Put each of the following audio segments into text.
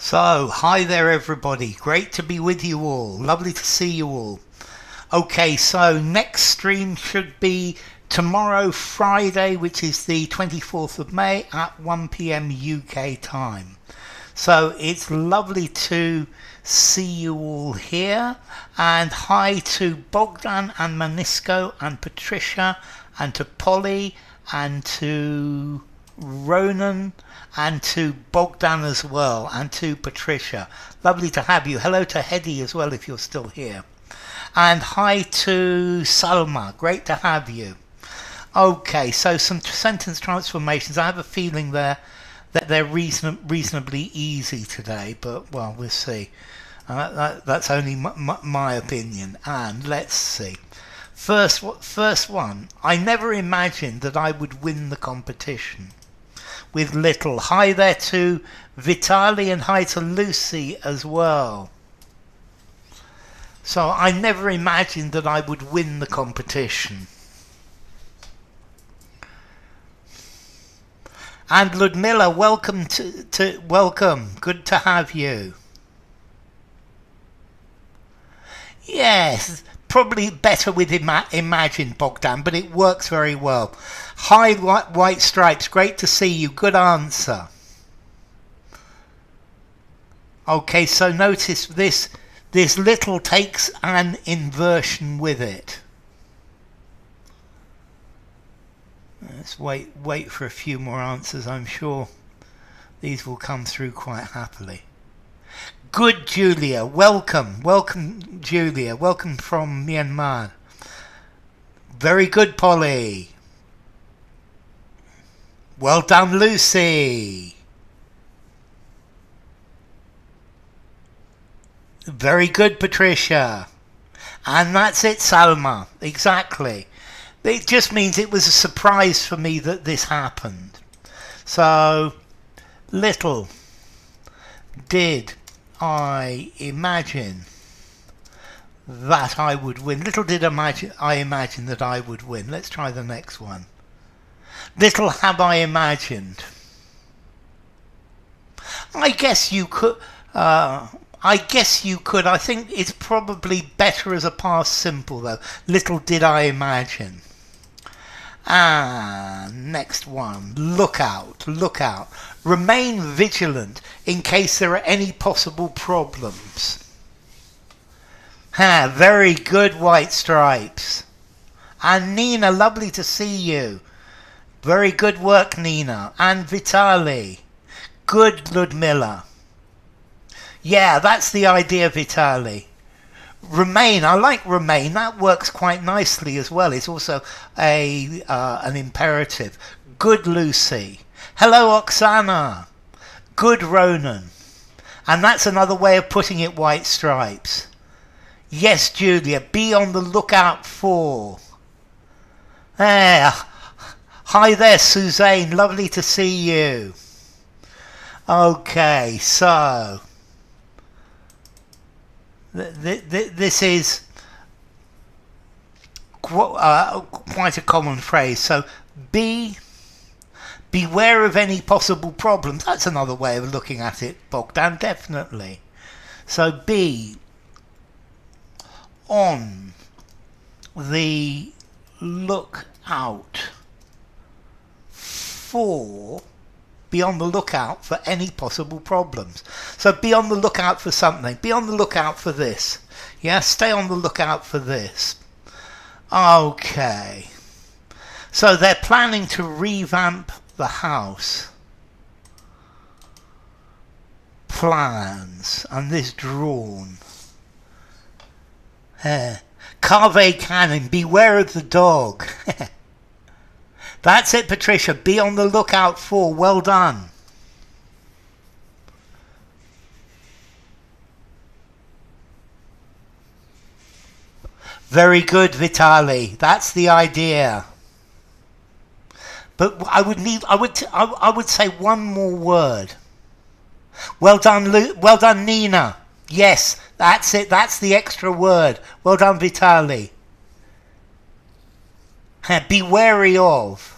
So, hi there everybody. Great to be with you all. Lovely to see you all. Okay, so next stream should be tomorrow, Friday, which is the 24th of May at 1 p.m. UK time. So it's lovely to see you all here. And hi to Bogdan and Manisko and Patricia and to Polly and to Ronan and to Bogdan as well and to Patricia. Lovely to have you. Hello to Hedy as well if you're still here. And hi to Salma. Great to have you. Okay, so some sentence transformations. I have a feeling that they're reasonably easy today, but well, we'll see. That's only my opinion. And let's see. First one. I never imagined that I would win the competition. With little. Hi there to Vitaly and hi to Lucy as well. So I never imagined that I would win the competition. And Ludmilla, welcome welcome. Good to have you. Yes, probably better with Imagine, Bogdan, but it works very well. Hi, White Stripes, great to see you. Good answer. Okay, so notice this little takes an inversion with it. Let's wait for a few more answers. I'm sure these will come through quite happily. Good, Julia. Welcome, Julia. Welcome from Myanmar. Very good, Polly. Well done, Lucy. Very good, Patricia. And that's it, Salma. Exactly. It just means it was a surprise for me that this happened. So, little did I imagine that I would win. Little did I imagine that I would win. Let's try the next one. Little have I imagined. I guess you could. I think it's probably better as a past simple though. Little did I imagine. And next one. Look out. Remain vigilant in case there are any possible problems. Very good, White Stripes. And Nina, lovely to see you. Very good work, Nina. And Vitaly. Good, Ludmilla. Yeah, that's the idea, Vitaly. Remain, I like remain. That works quite nicely as well. It's also an imperative. Good, Lucy. Hello, Oksana. Good, Ronan. And that's another way of putting it, White Stripes. Yes, Julia, be on the lookout for. There. Hi there, Suzanne. Lovely to see you. Okay, so this is quite a common phrase. So beware of any possible problems. That's another way of looking at it, Bogdan, definitely. So be on the lookout for. Be on the lookout for any possible problems. So be on the lookout for something. Be on the lookout for this. Yeah, stay on the lookout for this. Okay. So they're planning to revamp the house. Plans. And this drawn. Carve cannon. Beware of the dog. That's it, Patricia. Be on the lookout for. Well done. Very good, Vitaly. That's the idea. But I would say one more word. Well done, Nina. Yes, that's it. That's the extra word. Well done, Vitaly. Be wary of.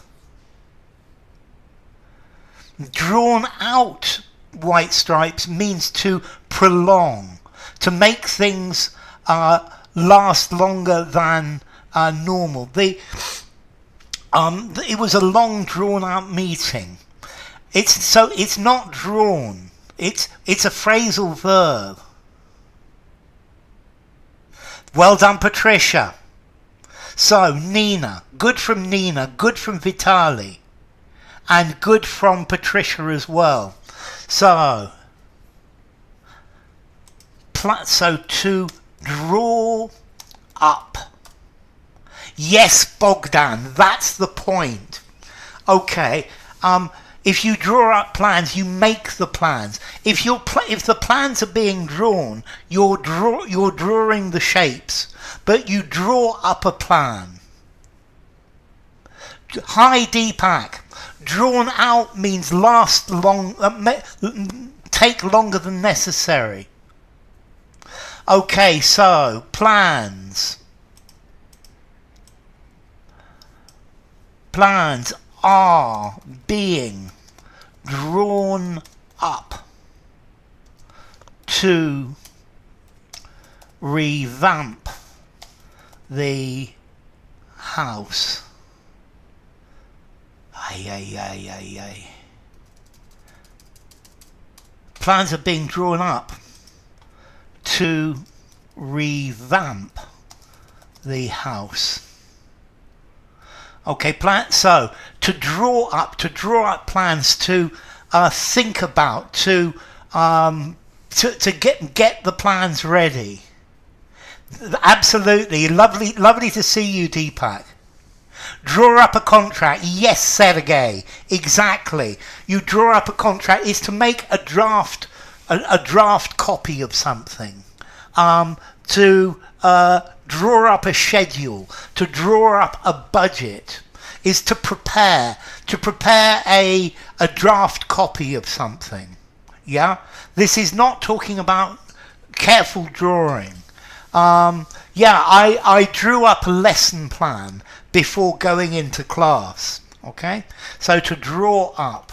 Drawn out white stripes means to prolong, to make things last longer than normal. It was a long drawn out meeting. It's not drawn. It's a phrasal verb. Well done, Patricia. So Nina, good from Nina, good from Vitali, and good from Patricia as well. So to draw up. Yes, Bogdan, that's the point. Okay, if you draw up plans, you make the plans. If the plans are being drawn, you're drawing the shapes, but you draw up a plan. Hi, Deepak. Drawn out means last long, take longer than necessary. Okay, so plans. Plans are being drawn up to revamp the house. Ay. Plans are being drawn up to revamp the house. Okay, so to draw up plans, to think about, to get the plans ready. Absolutely, lovely to see you, Deepak. Draw up a contract. Yes, Sergey, exactly. You draw up a contract is to make a draft copy of something. To draw up a schedule, to draw up a budget, is to prepare a draft copy of something. Yeah, this is not talking about careful drawing. I drew up a lesson plan before going into class. Okay, so to draw up,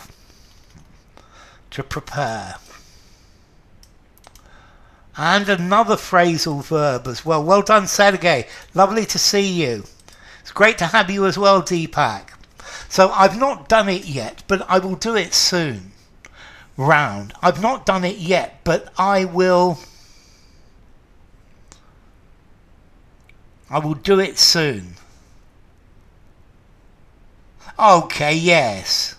to prepare. And another phrasal verb as well. Well done, Sergey. Lovely to see you. It's great to have you as well, Deepak. So I've not done it yet, but I will do it soon. Round. I've not done it yet, but I will do it soon. Okay, yes.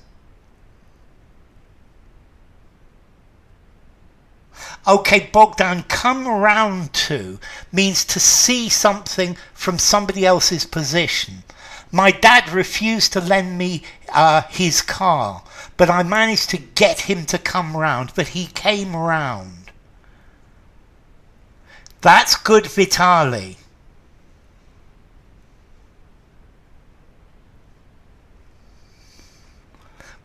Okay, Bogdan, come around to means to see something from somebody else's position. My dad refused to lend me his car, but I managed to get him to come round, but he came round. That's good, Vitali.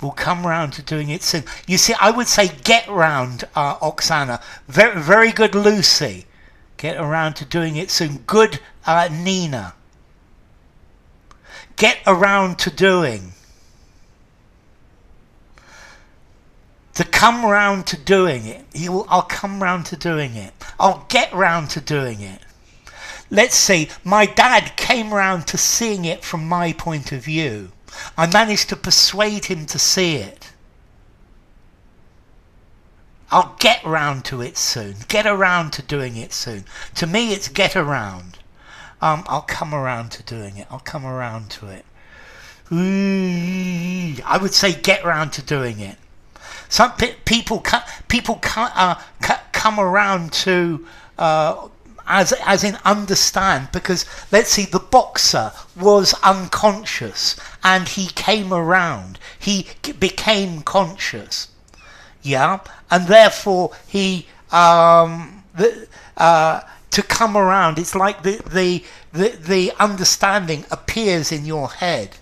We'll come round to doing it soon. You see, I would say get round, Oksana. Very, very good, Lucy. Get around to doing it soon. Good, Nina. Get around to doing. To come round to doing it. I'll come round to doing it. I'll get round to doing it. Let's see. My dad came round to seeing it from my point of view. I managed to persuade him to see it. I'll get round to it soon. Get around to doing it soon. To me, it's get around. I'll come around to doing it. I'll come around to it. I would say get round to doing it. Some people come around to as in understand, because let's see, the boxer was unconscious and he came around. He became conscious. Yeah, and therefore he to come around. It's like the understanding appears in your head.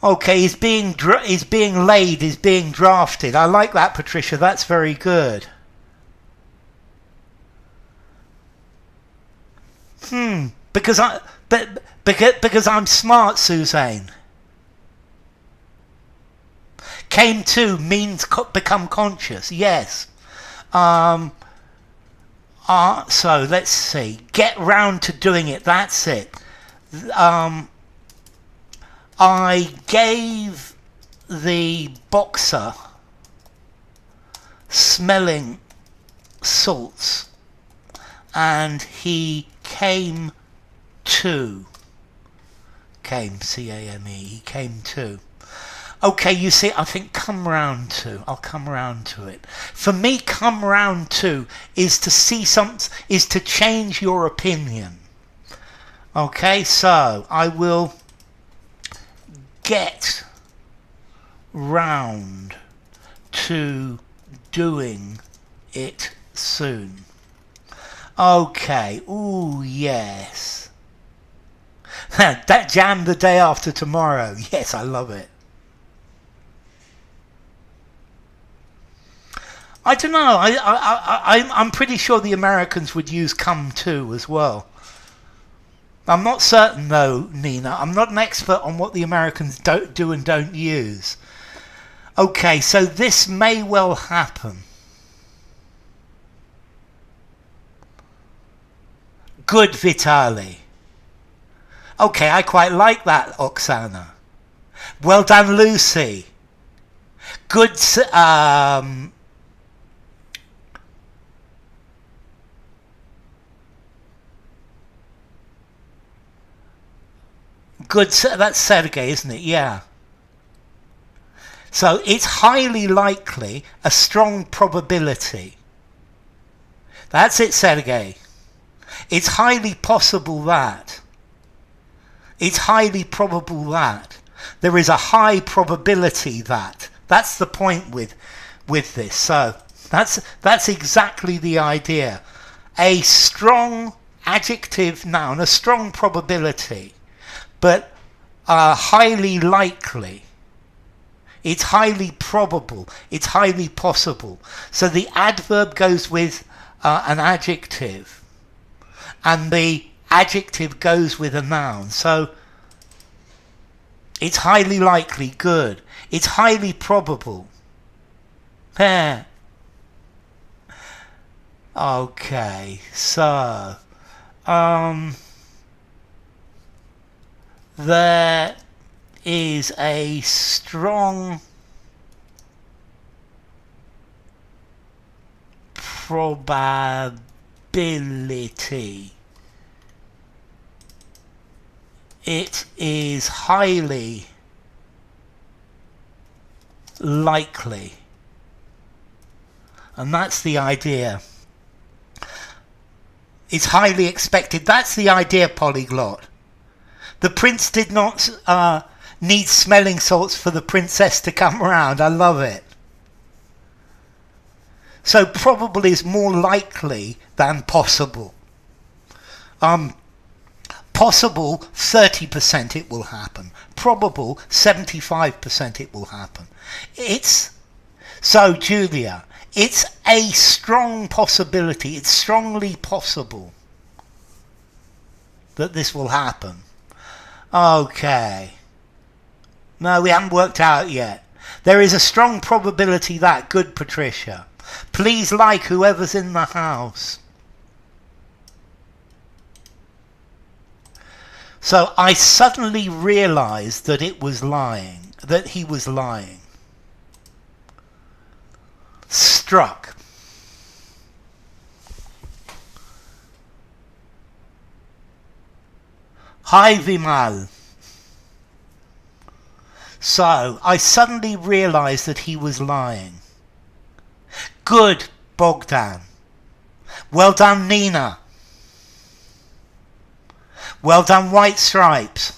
Okay, is being laid, is being drafted. I like that, Patricia. That's very good. Because I'm smart, Suzanne. Came to means become conscious. Yes. So let's see. Get round to doing it. That's it. I gave the boxer smelling salts and he came to. C-A-M-E. He came to. Okay, you see, I think come round to. I'll come round to it. For me, come round to is to see something, is to change your opinion. Okay, so I will get round to doing it soon. Okay, ooh, yes. That jam the day after tomorrow. Yes, I love it. I don't know. I'm pretty sure the Americans would use come to as well. I'm not certain though, Nina. I'm not an expert on what the Americans don't do and don't use. Okay, so this may well happen. Good, Vitali. Okay, I quite like that, Oksana. Well done, Lucy. Good, good, that's Sergey, isn't it? Yeah. So it's highly likely, a strong probability. That's it, Sergey. It's highly possible that. It's highly probable that. There is a high probability that. That's the point with this. So that's exactly the idea. A strong adjective noun, a strong probability, but highly likely. It's highly probable. It's highly possible. So the adverb goes with an adjective, and the adjective goes with a noun. So it's highly likely, good. It's highly probable. Okay, so there is a strong probability. It is highly likely. And that's the idea. It's highly expected. That's the idea, polyglot. The prince did not need smelling salts for the princess to come round. I love it. So probable is more likely than possible. Possible, 30% it will happen. Probable, 75% it will happen. So, Julia, it's a strong possibility. It's strongly possible that this will happen. Okay. No, we haven't worked out yet. There is a strong probability that. Good, Patricia. Please like whoever's in the house. So I suddenly realized that it was lying, that he was lying. Struck. Hi, Vimal. So I suddenly realized that he was lying. Good, Bogdan. Well done, Nina. Well done, White Stripes.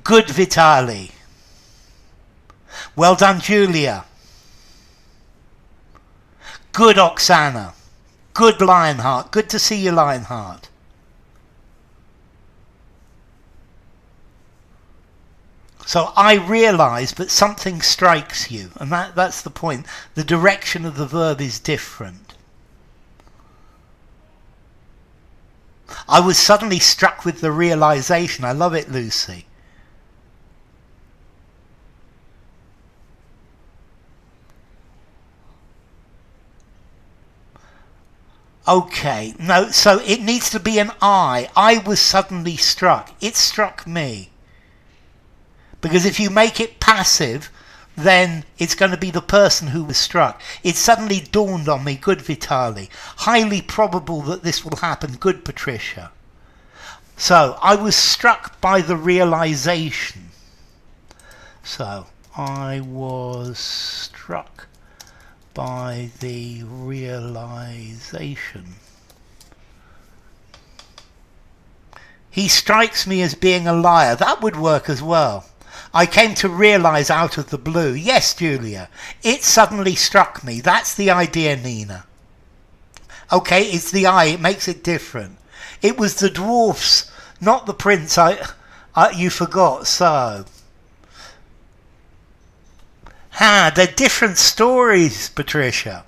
Good, Vitali. Well done, Julia. Good, Oksana. Good, Lionheart. Good to see you, Lionheart. So I realise, but something strikes you, and that's the point. The direction of the verb is different. I was suddenly struck with the realisation. I love it, Lucy. Okay, no, so it needs to be an I. I was suddenly struck. It struck me. Because if you make it passive, then it's going to be the person who was struck. It suddenly dawned on me. Good, Vitali. Highly probable that this will happen. Good, Patricia. So, I was struck by the realization. So, I was struck by the realization. He strikes me as being a liar. That would work as well. I came to realize out of the blue. Yes, Julia. It suddenly struck me. That's the idea, Nina. Okay, it's the I. It makes it different. It was the dwarfs, not the prince. You forgot, so. They're different stories, Patricia.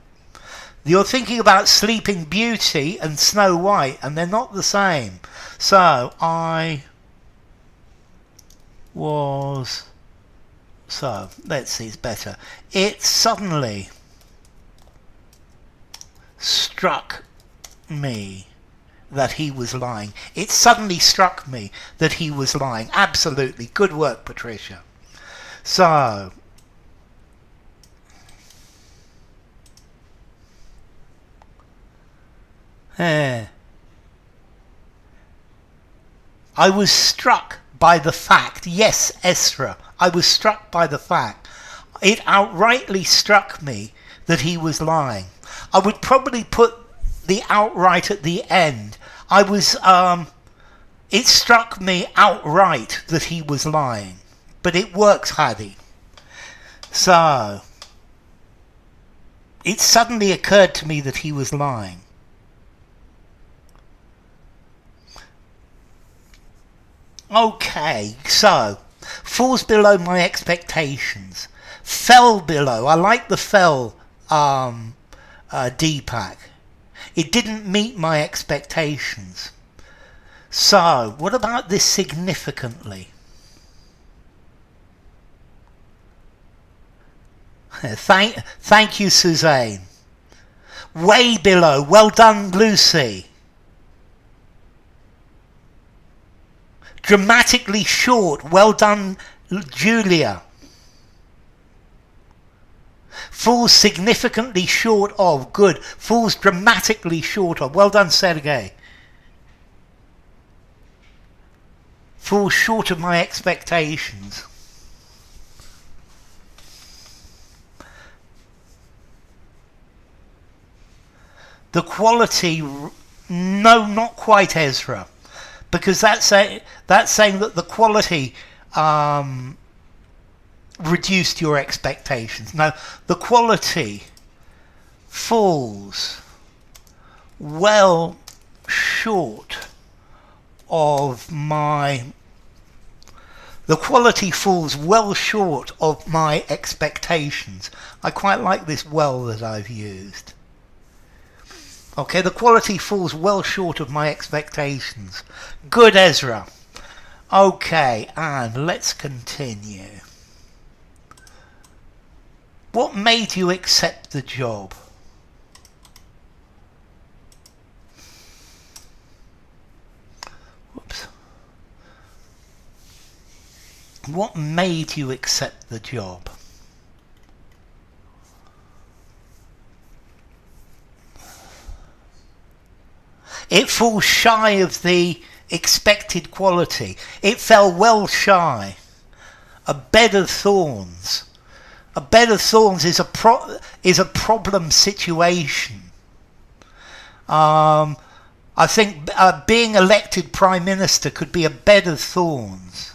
You're thinking about Sleeping Beauty and Snow White, and they're not the same. So, I was... So, let's see, it's better. It suddenly struck me that he was lying. It suddenly struck me that he was lying. Absolutely. Good work, Patricia. So... I was struck by the fact, yes, Esra, I was struck by the fact, it outrightly struck me that he was lying. I would probably put the outright at the end. It struck me outright that he was lying. But it works, Hadi. So, it suddenly occurred to me that he was lying. Okay, so, falls below my expectations. Fell below. I like the fell Deepak. It didn't meet my expectations. So, what about this significantly? Thank you, Suzanne. Way below. Well done, Lucy. Dramatically short. Well done, Julia. Falls significantly short of. Good. Falls dramatically short of. Well done, Sergey. Falls short of my expectations. The quality, no, not quite, Ezra. Because that's saying that the quality reduced your expectations. No, the quality falls well short of my... The quality falls well short of my expectations. I quite like this well that I've used. Okay, the quality falls well short of my expectations. Good, Ezra. Okay, and let's continue. What made you accept the job? Whoops. What made you accept the job? It falls shy of the expected quality. It fell well shy. A bed of thorns. A bed of thorns is a problem situation. I think being elected Prime Minister could be a bed of thorns.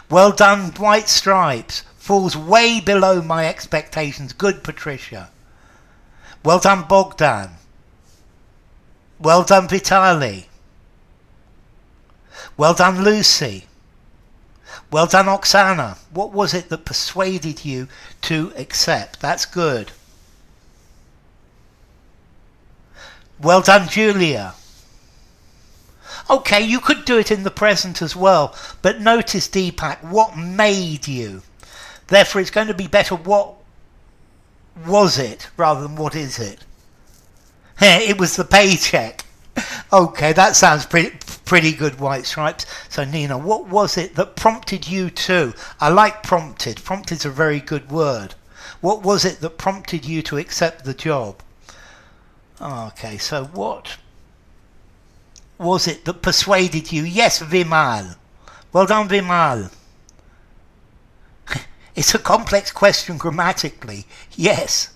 Well done, White Stripes. Falls way below my expectations. Good, Patricia. Well done, Bogdan. Well done, Vitali. Well done, Lucy. Well done, Oksana. What was it that persuaded you to accept? That's good. Well done, Julia. Okay, you could do it in the present as well, but notice, Deepak, what made you? Therefore, it's going to be better what was it rather than what is it. It was the paycheck. Okay, that sounds pretty good, White Stripes. So Nina, what was it that prompted you to? I like prompted. Prompted's a very good word. What was it that prompted you to accept the job? Okay, so what was it that persuaded you? Yes, Vimal. Well done, Vimal. It's a complex question grammatically. Yes.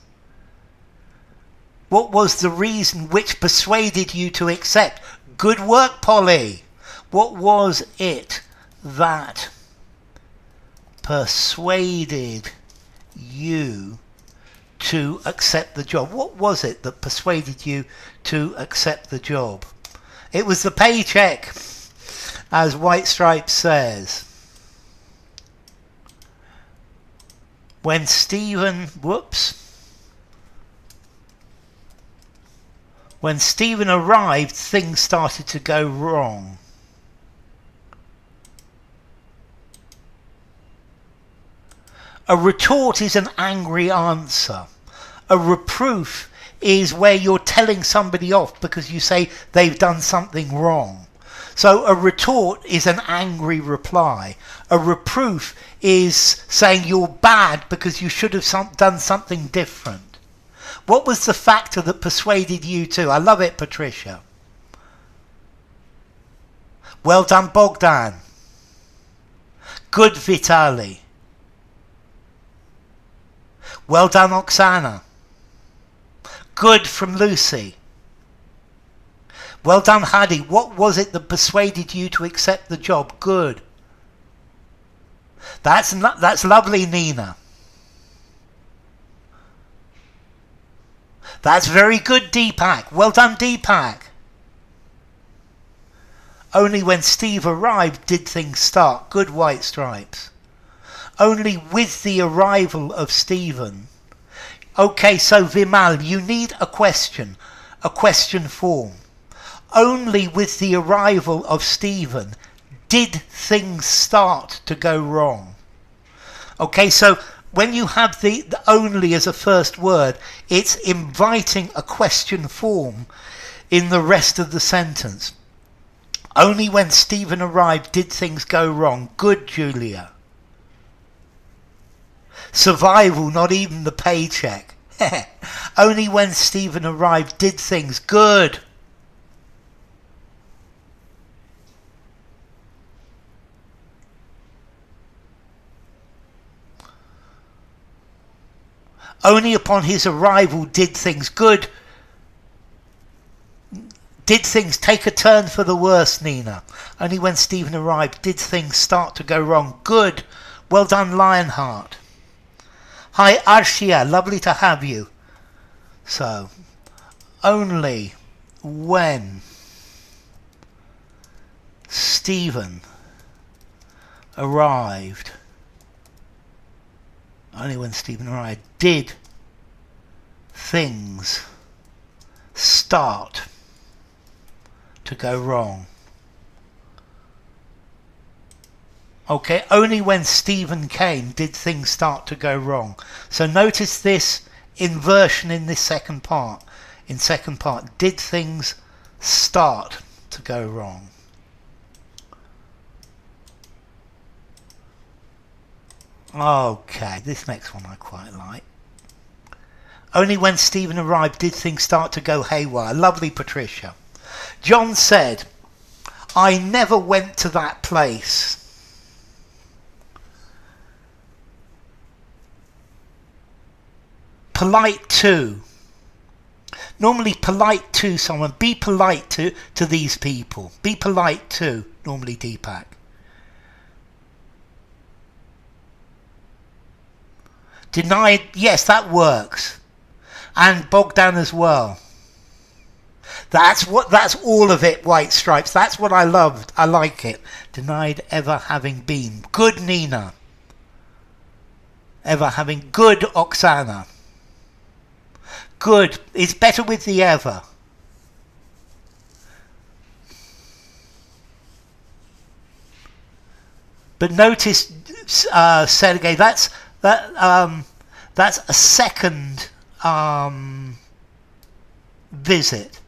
What was the reason which persuaded you to accept? Good work, Polly. What was it that persuaded you to accept the job? What was it that persuaded you to accept the job? It was the paycheck, as White Stripes says. When Stephen arrived, things started to go wrong. A retort is an angry answer. A reproof is where you're telling somebody off because you say they've done something wrong. So a retort is an angry reply. A reproof is saying you're bad because you should have done something different. What was the factor that persuaded you to? I love it, Patricia. Well done, Bogdan. Good, Vitali. Well done, Oksana. Good from Lucy. Well done, Hadi. What was it that persuaded you to accept the job? Good. That's lovely, Nina. That's very good, Deepak. Well done, Deepak. Only when Steve arrived did things start. Good, White Stripes. Only with the arrival of Stephen. Okay, so Vimal, you need a question form. Only with the arrival of Stephen did things start to go wrong. Okay, so when you have the only as a first word, it's inviting a question form in the rest of the sentence. Only when Stephen arrived did things go wrong. Good, Julia. Survival, not even the paycheck. Only when Stephen arrived did things. Good. Only upon his arrival did things. Good. Did things take a turn for the worse, Nina? Only when Stephen arrived did things start to go wrong. Good. Well done, Lionheart. Hi, Arshia. Lovely to have you. So, only when Stephen arrived, did things start to go wrong. Okay, only when Stephen came did things start to go wrong. So notice this inversion in this second part. In second part, did things start to go wrong? Okay, this next one I quite like. Only when Stephen arrived did things start to go haywire. Lovely, Patricia. John said, I never went to that place. Polite to. Normally polite to someone. Be polite to these people. Be polite to. Normally Deepak. Denied. Yes, that works. And Bogdan as well. That's all of it, White Stripes. That's what I loved. I like it. Denied ever having been. Good, Nina. Ever having. Good, Oksana. Good. It's better with the ever. But notice, Sergey, that's a second visit.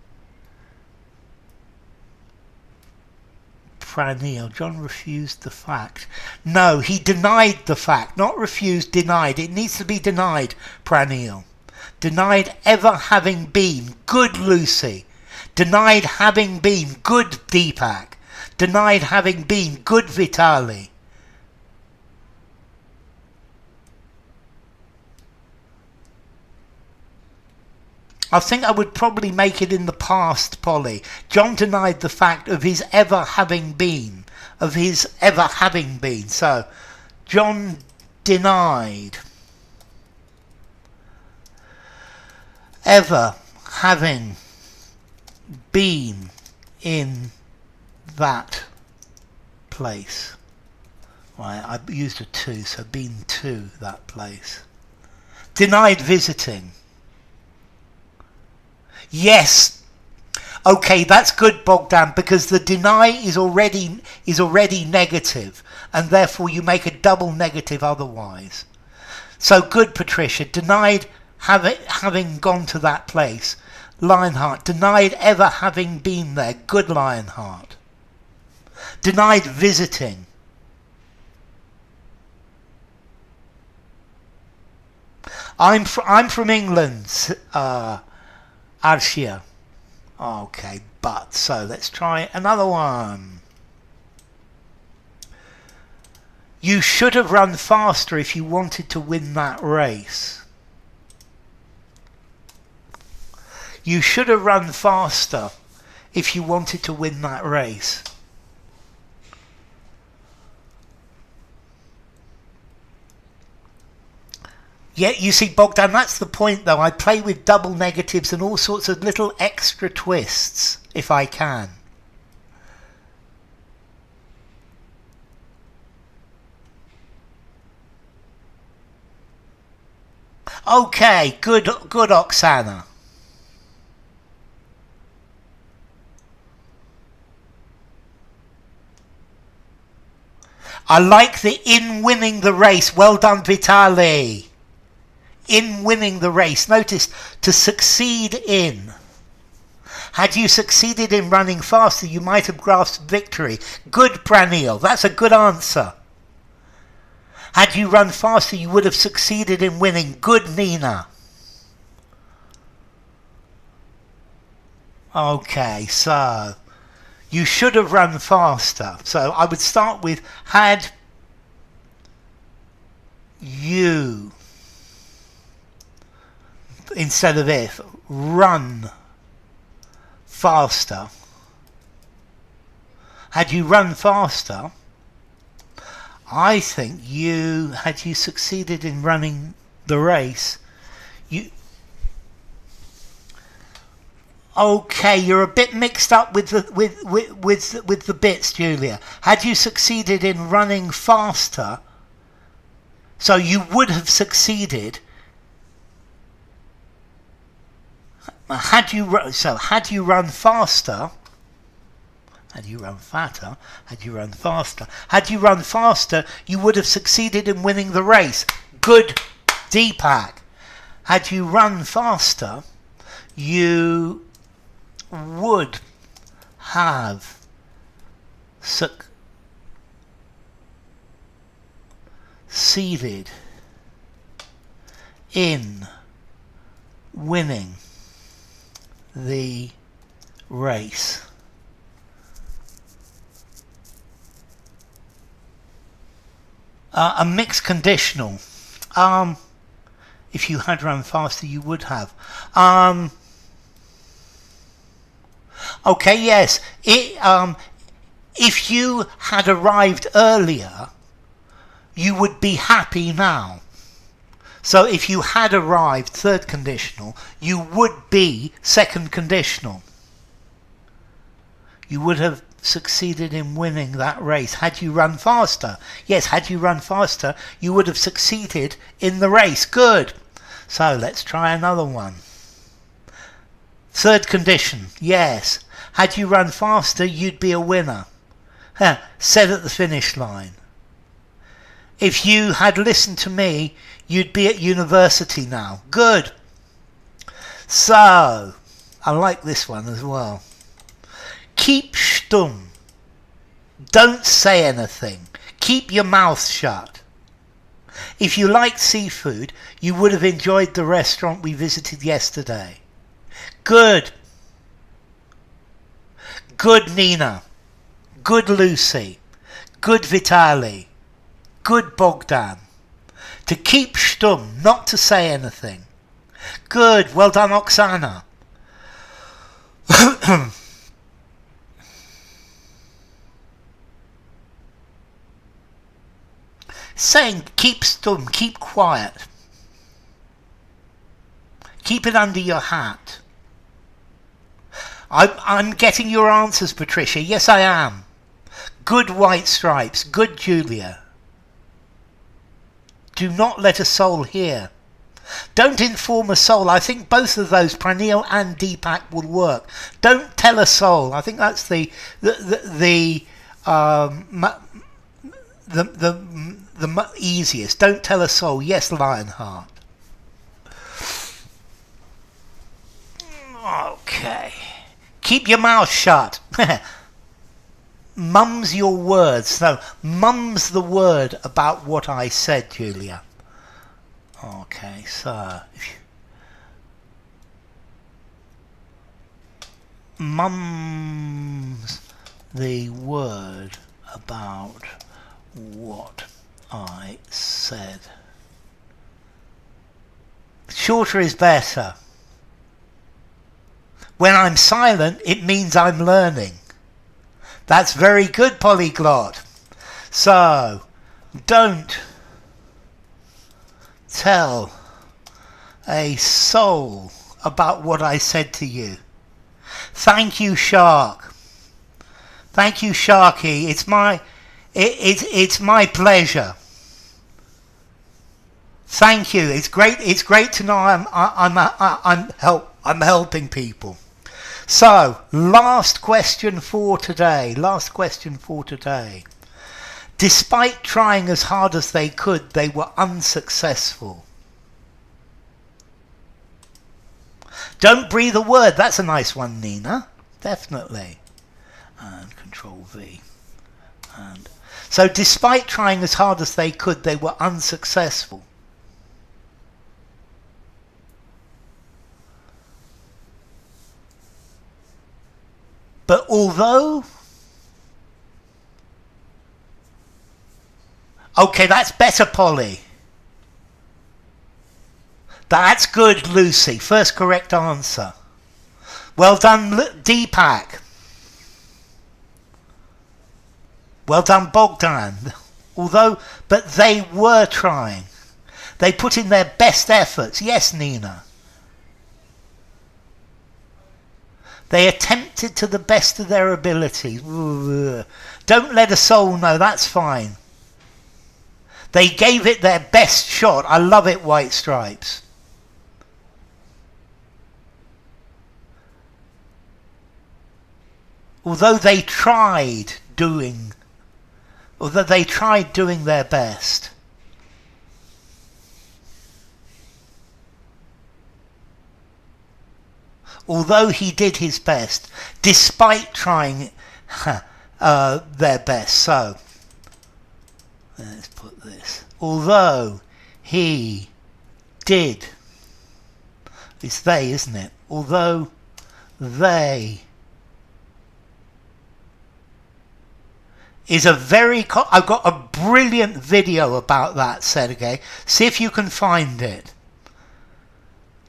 Praneel, John refused the fact. No, he denied the fact, not refused, denied. It needs to be denied, Praneel. Denied ever having been. Good, Lucy. Denied having been. Good, Deepak. Denied having been. Good, Vitali. I think I would probably make it in the past, Polly. John denied the fact of his ever having been. Of his ever having been. So, John denied ever having been in that place. Right, I used a to, so been to that place. Denied visiting. Yes. Okay, that's good, Bogdan, because the deny is already negative, and therefore you make a double negative otherwise. So good, Patricia. Denied having gone to that place. Lionheart. Denied ever having been there. Good, Lionheart. Denied visiting. I'm from England, Arshia. Okay, but so let's try another one. You should have run faster if you wanted to win that race. You should have run faster if you wanted to win that race. Yeah, you see, Bogdan, that's the point, though. I play with double negatives and all sorts of little extra twists, if I can. Okay, good, Oksana. I like the in winning the race. Well done, Vitali. In winning the race. Notice, to succeed in. Had you succeeded in running faster, you might have grasped victory. Good, Praneel. That's a good answer. Had you run faster, you would have succeeded in winning. Good, Nina. Okay, so you should have run faster. So I would start with had you, instead of if, run faster. Had you run faster, I think had you succeeded in running the race, okay, you're a bit mixed up with the bits, Julia. Had you succeeded in running faster, so you would have succeeded. Had you run faster, had you run fatter, had you run faster, had you run faster, you would have succeeded in winning the race. Good, Deepak. Had you run faster, you would have succeeded in winning the race. A mixed conditional. If you had run faster, you would have. Okay, yes. If you had arrived earlier, you would be happy now. So if you had arrived, third conditional, you would be second conditional. You would have succeeded in winning that race. Had you run faster? Yes, had you run faster, you would have succeeded in the race. Good. So let's try another one. Third condition, yes. Had you run faster, you'd be a winner. Said at the finish line. If you had listened to me, you'd be at university now. Good. So, I like this one as well. Keep stumm. Don't say anything. Keep your mouth shut. If you like seafood, you would have enjoyed the restaurant we visited yesterday. Good. Good Nina. Good Lucy. Good Vitali. Good Bogdan. To keep stumm, not to say anything. Good. Well done, Oksana. Saying keep stumm, keep quiet. Keep it under your hat. I'm getting your answers, Patricia. Yes, I am. Good White Stripes. Good Julia. Do not let a soul hear. Don't inform a soul. I think both of those, Pranil and Deepak, will work. Don't tell a soul. I think that's the easiest. Don't tell a soul. Yes, Lionheart. Okay. Keep your mouth shut. Mum's your words. No, mum's the word about what I said, Julia. Okay, so mum's the word about what I said. Shorter is better. When I'm silent, it means I'm learning. That's very good, Polyglot. So, don't tell a soul about what I said to you. Thank you, Shark. Thank you, Sharky. It's my pleasure. Thank you. It's great to know I'm helping people. So, last question for today. Despite trying as hard as they could, they were unsuccessful. Don't breathe a word. That's a nice one, Nina. Definitely. And Control V. And so, despite trying as hard as they could, they were unsuccessful. But although... Okay, that's better, Polly. That's good, Lucy. First correct answer. Well done, Deepak. Well done, Bogdan. But they were trying. They put in their best efforts. Yes, Nina. They attempted to the best of their ability. Don't let a soul know, that's fine. They gave it their best shot. I love it, White Stripes. Although they tried doing their best. Although he did his best, despite trying their best. So, let's put this. Although he did, it's they, isn't it? Although they is a very... I've got a brilliant video about that, Sergey. See if you can find it.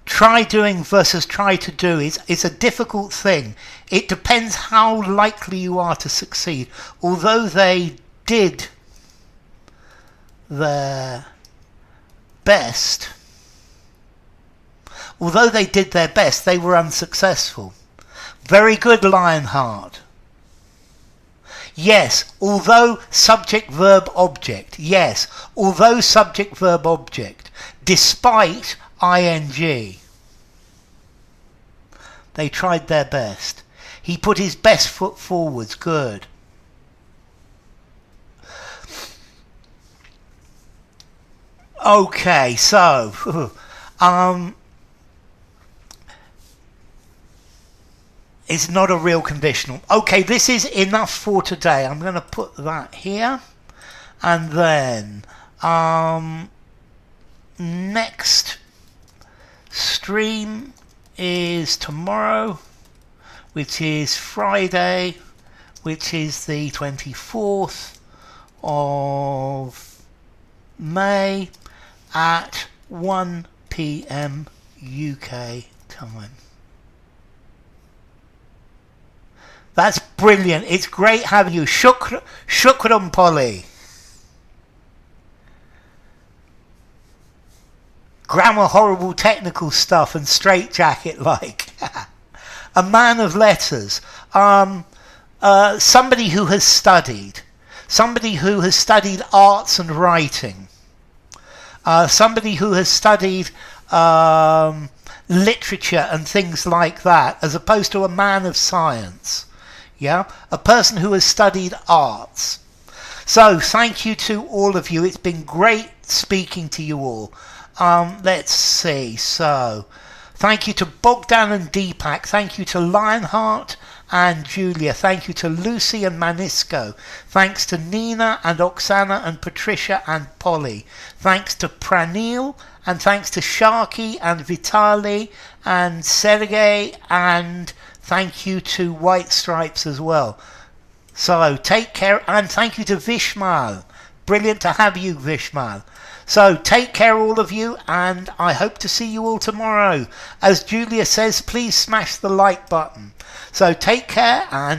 Try doing versus try to do is a difficult thing. It depends how likely you are to succeed. Although they did their best, they were unsuccessful. Very good, Lionheart. Yes, although subject verb object. Yes, although subject verb object. Despite ing. They tried their best. He put his best foot forwards. Good. Okay, so It's not a real conditional. Okay, this is enough for today. I'm going to put that here. And then next stream is tomorrow, which is Friday, which is the 24th of May at 1 p.m. UK time. That's brilliant. It's great having you. Shukran, Polly. Grammar, horrible technical stuff, and straitjacket like. A man of letters. Somebody who has studied. Somebody who has studied arts and writing. Somebody who has studied literature and things like that, as opposed to a man of science. Yeah, a person who has studied arts. So thank you to all of you. It's been great speaking to you all. Let's see. So thank you to Bogdan and Deepak. Thank you to Lionheart and Julia. Thank you to Lucy and Manisco. Thanks to Nina and Oksana and Patricia and Polly. Thanks to Pranil, and thanks to Sharky and Vitali and Sergey, and thank you to White Stripes as well. So take care, and thank you to Vishmal. Brilliant to have you, Vishmal. So take care, all of you, and I hope to see you all tomorrow. As Julia says, please smash the like button. So take care, and